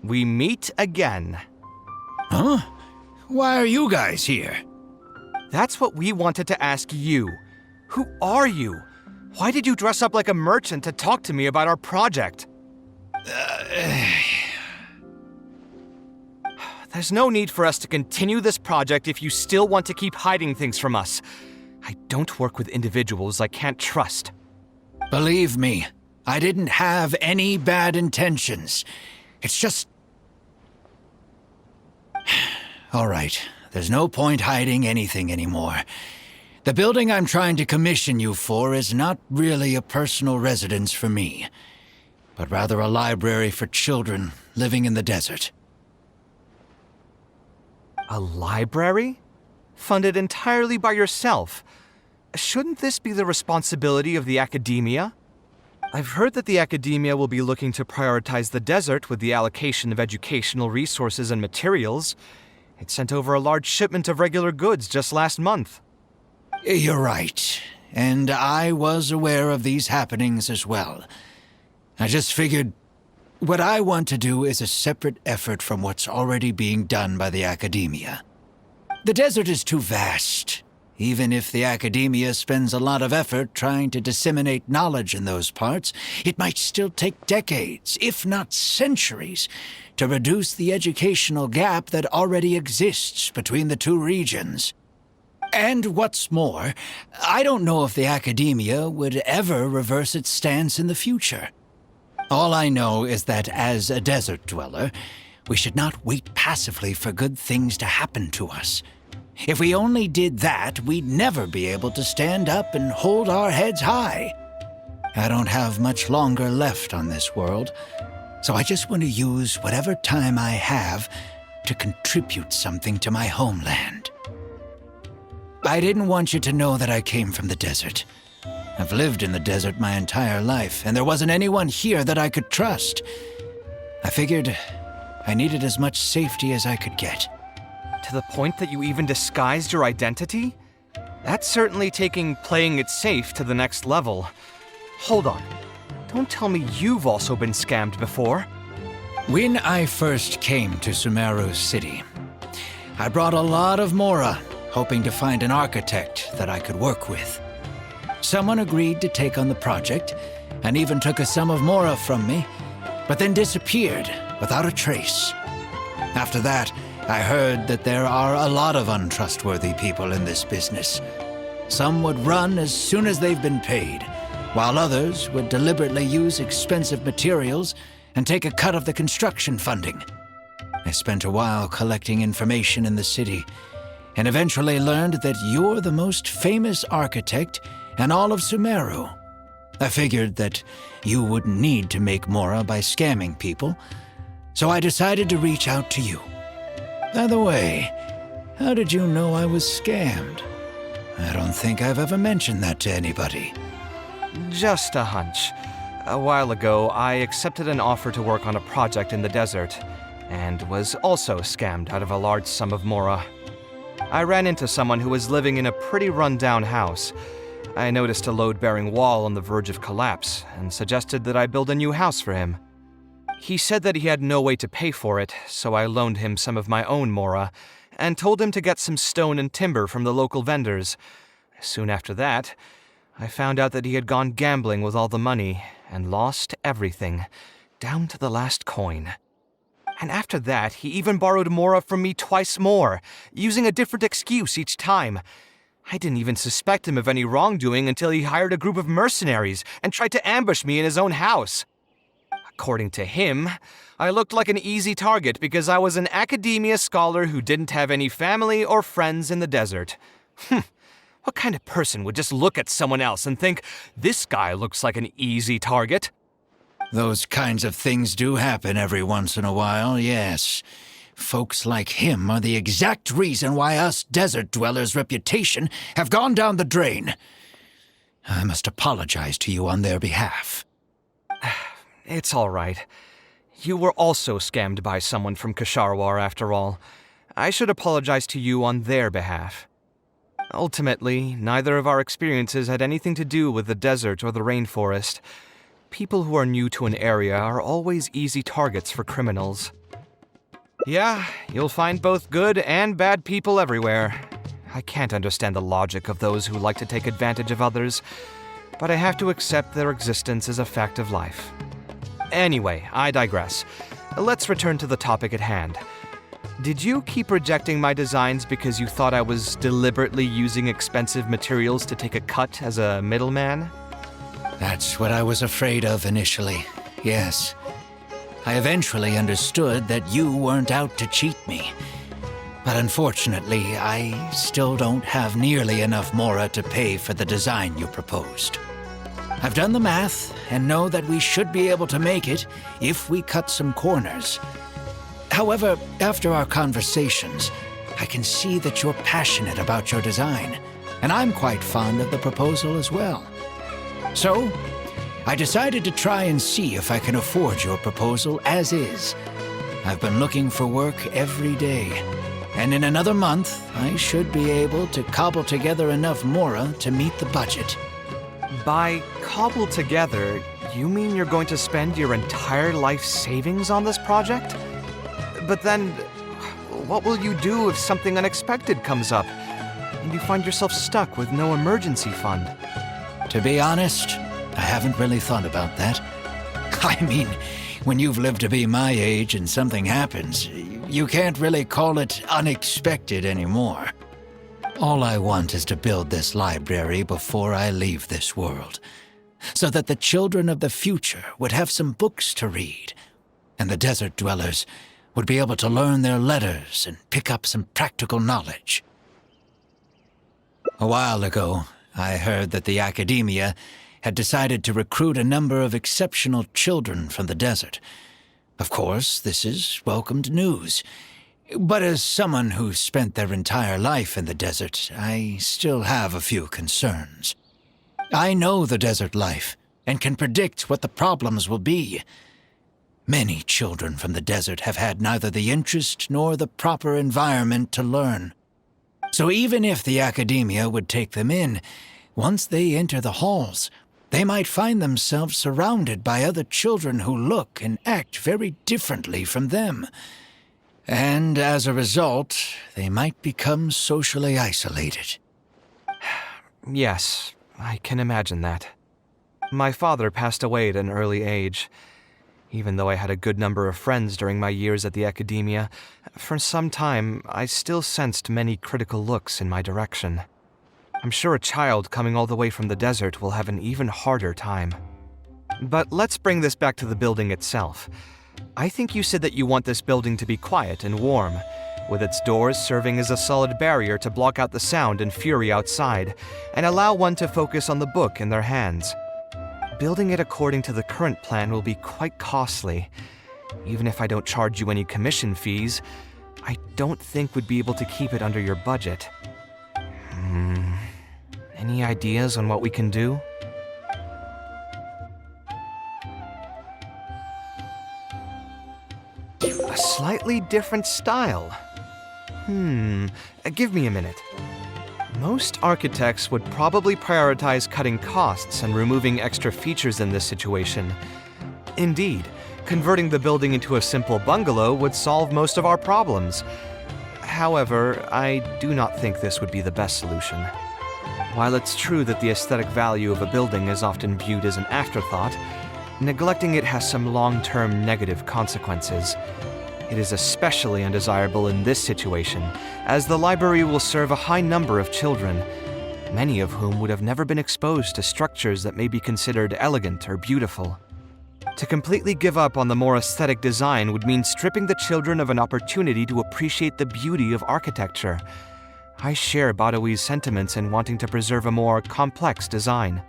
we meet again. Huh? Why are you guys here? That's what we wanted to ask you. Who are you? Why did you dress up like a merchant to talk to me about our project? There's no need for us to continue this project if you still want to keep hiding things from us. I don't work with individuals I can't trust. Believe me, I didn't have any bad intentions. It's just... All right, there's no point hiding anything anymore. The building I'm trying to commission you for is not really a personal residence for me, but rather a library for children living in the desert. A library? Funded entirely by yourself? Shouldn't this be the responsibility of the academia? I've heard that the academia will be looking to prioritize the desert with the allocation of educational resources and materials. It sent over a large shipment of regular goods just last month. You're right, and I was aware of these happenings as well. I just figured what I want to do is a separate effort from what's already being done by the academia. The desert is too vast. Even if the academia spends a lot of effort trying to disseminate knowledge in those parts, it might still take decades, if not centuries, to reduce the educational gap that already exists between the two regions. And what's more, I don't know if the academia would ever reverse its stance in the future. All I know is that as a desert dweller, we should not wait passively for good things to happen to us. If we only did that, we'd never be able to stand up and hold our heads high. I don't have much longer left on this world, so I just want to use whatever time I have to contribute something to my homeland. I didn't want you to know that I came from the desert. I've lived in the desert my entire life, and there wasn't anyone here that I could trust. I figured I needed as much safety as I could get. To the point that you even disguised your identity? That's certainly taking playing it safe to the next level. Hold on. Don't tell me you've also been scammed before. When I first came to Sumeru City, I brought a lot of Mora, hoping to find an architect that I could work with. Someone agreed to take on the project, and even took a sum of Mora from me, but then disappeared without a trace. After that, I heard that there are a lot of untrustworthy people in this business. Some would run as soon as they've been paid, while others would deliberately use expensive materials and take a cut of the construction funding. I spent a while collecting information in the city, and eventually learned that you're the most famous architect in all of Sumeru. I figured that you wouldn't need to make Mora by scamming people, so I decided to reach out to you. By the way, how did you know I was scammed? I don't think I've ever mentioned that to anybody. Just a hunch. A while ago, I accepted an offer to work on a project in the desert, and was also scammed out of a large sum of Mora. I ran into someone who was living in a pretty run-down house. I noticed a load-bearing wall on the verge of collapse, and suggested that I build a new house for him. He said that he had no way to pay for it, so I loaned him some of my own Mora, and told him to get some stone and timber from the local vendors. Soon after that, I found out that he had gone gambling with all the money, and lost everything, down to the last coin. And after that, he even borrowed Mora from me twice more, using a different excuse each time. I didn't even suspect him of any wrongdoing until he hired a group of mercenaries and tried to ambush me in his own house. According to him, I looked like an easy target because I was an academia scholar who didn't have any family or friends in the desert. What kind of person would just look at someone else and think, this guy looks like an easy target? Those kinds of things do happen every once in a while, yes. Folks like him are the exact reason why us desert dwellers' reputation have gone down the drain. I must apologize to you on their behalf. It's all right. You were also scammed by someone from Kasharwar, after all. I should apologize to you on their behalf. Ultimately, neither of our experiences had anything to do with the desert or the rainforest. People who are new to an area are always easy targets for criminals. Yeah, you'll find both good and bad people everywhere. I can't understand the logic of those who like to take advantage of others, but I have to accept their existence as a fact of life. Anyway, I digress. Let's return to the topic at hand. Did you keep rejecting my designs because you thought I was deliberately using expensive materials to take a cut as a middleman? That's what I was afraid of initially, yes. I eventually understood that you weren't out to cheat me. But unfortunately, I still don't have nearly enough mora to pay for the design you proposed. I've done the math and know that we should be able to make it if we cut some corners. However, after our conversations, I can see that you're passionate about your design, and I'm quite fond of the proposal as well. So, I decided to try and see if I can afford your proposal as is. I've been looking for work every day, and in another month, I should be able to cobble together enough mora to meet the budget. By cobble together, you mean you're going to spend your entire life savings on this project? But then, what will you do if something unexpected comes up, and you find yourself stuck with no emergency fund? To be honest, I haven't really thought about that. I mean, when you've lived to be my age and something happens, you can't really call it unexpected anymore. All I want is to build this library before I leave this world, so that the children of the future would have some books to read, and the desert dwellers would be able to learn their letters and pick up some practical knowledge. A while ago, I heard that the academia had decided to recruit a number of exceptional children from the desert. Of course, this is welcomed news. But as someone who spent their entire life in the desert, I still have a few concerns. I know the desert life and can predict what the problems will be. Many children from the desert have had neither the interest nor the proper environment to learn. So even if the academia would take them in, once they enter the halls, they might find themselves surrounded by other children who look and act very differently from them. And as a result, they might become socially isolated. Yes, I can imagine that. My father passed away at an early age. Even though I had a good number of friends during my years at the academia, for some time I still sensed many critical looks in my direction. I'm sure a child coming all the way from the desert will have an even harder time. But let's bring this back to the building itself. I think you said that you want this building to be quiet and warm, with its doors serving as a solid barrier to block out the sound and fury outside, and allow one to focus on the book in their hands. Building it according to the current plan will be quite costly. Even if I don't charge you any commission fees, I don't think we'd be able to keep it under your budget. Any ideas on what we can do? A slightly different style. Give me a minute. Most architects would probably prioritize cutting costs and removing extra features in this situation. Indeed, converting the building into a simple bungalow would solve most of our problems. However, I do not think this would be the best solution. While it's true that the aesthetic value of a building is often viewed as an afterthought, neglecting it has some long-term negative consequences. It is especially undesirable in this situation, as the library will serve a high number of children, many of whom would have never been exposed to structures that may be considered elegant or beautiful. To completely give up on the more aesthetic design would mean stripping the children of an opportunity to appreciate the beauty of architecture. I share Badawi's sentiments in wanting to preserve a more complex design.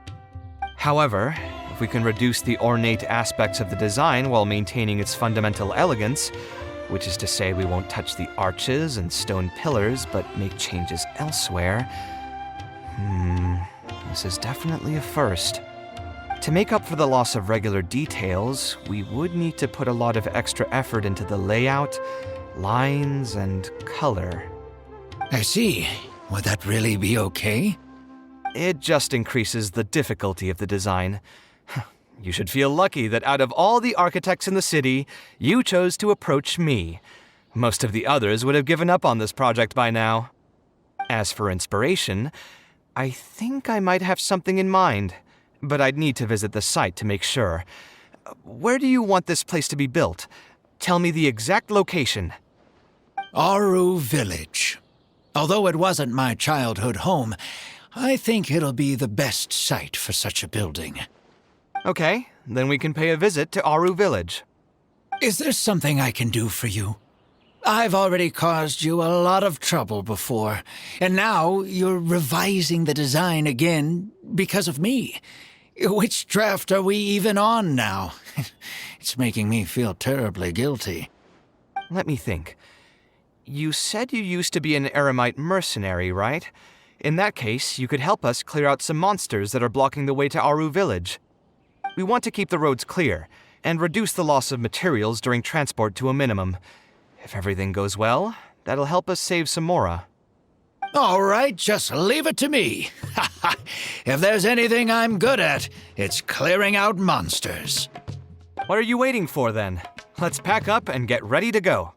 However, if we can reduce the ornate aspects of the design while maintaining its fundamental elegance, which is to say we won't touch the arches and stone pillars but make changes elsewhere, this is definitely a first. To make up for the loss of regular details, we would need to put a lot of extra effort into the layout, lines, and color. I see. Would that really be okay? It just increases the difficulty of the design. You should feel lucky that out of all the architects in the city, you chose to approach me. Most of the others would have given up on this project by now. As for inspiration, I think I might have something in mind, but I'd need to visit the site to make sure. Where do you want this place to be built? Tell me the exact location. Aru Village. Although it wasn't my childhood home, I think it'll be the best site for such a building. Okay, then we can pay a visit to Aru Village. Is there something I can do for you? I've already caused you a lot of trouble before, and now you're revising the design again because of me. Which draft are we even on now? It's making me feel terribly guilty. Let me think. You said you used to be an Eremite mercenary, right? In that case, you could help us clear out some monsters that are blocking the way to Aru Village. We want to keep the roads clear, and reduce the loss of materials during transport to a minimum. If everything goes well, that'll help us save some Mora. All right, just leave it to me. If there's anything I'm good at, it's clearing out monsters. What are you waiting for then? Let's pack up and get ready to go.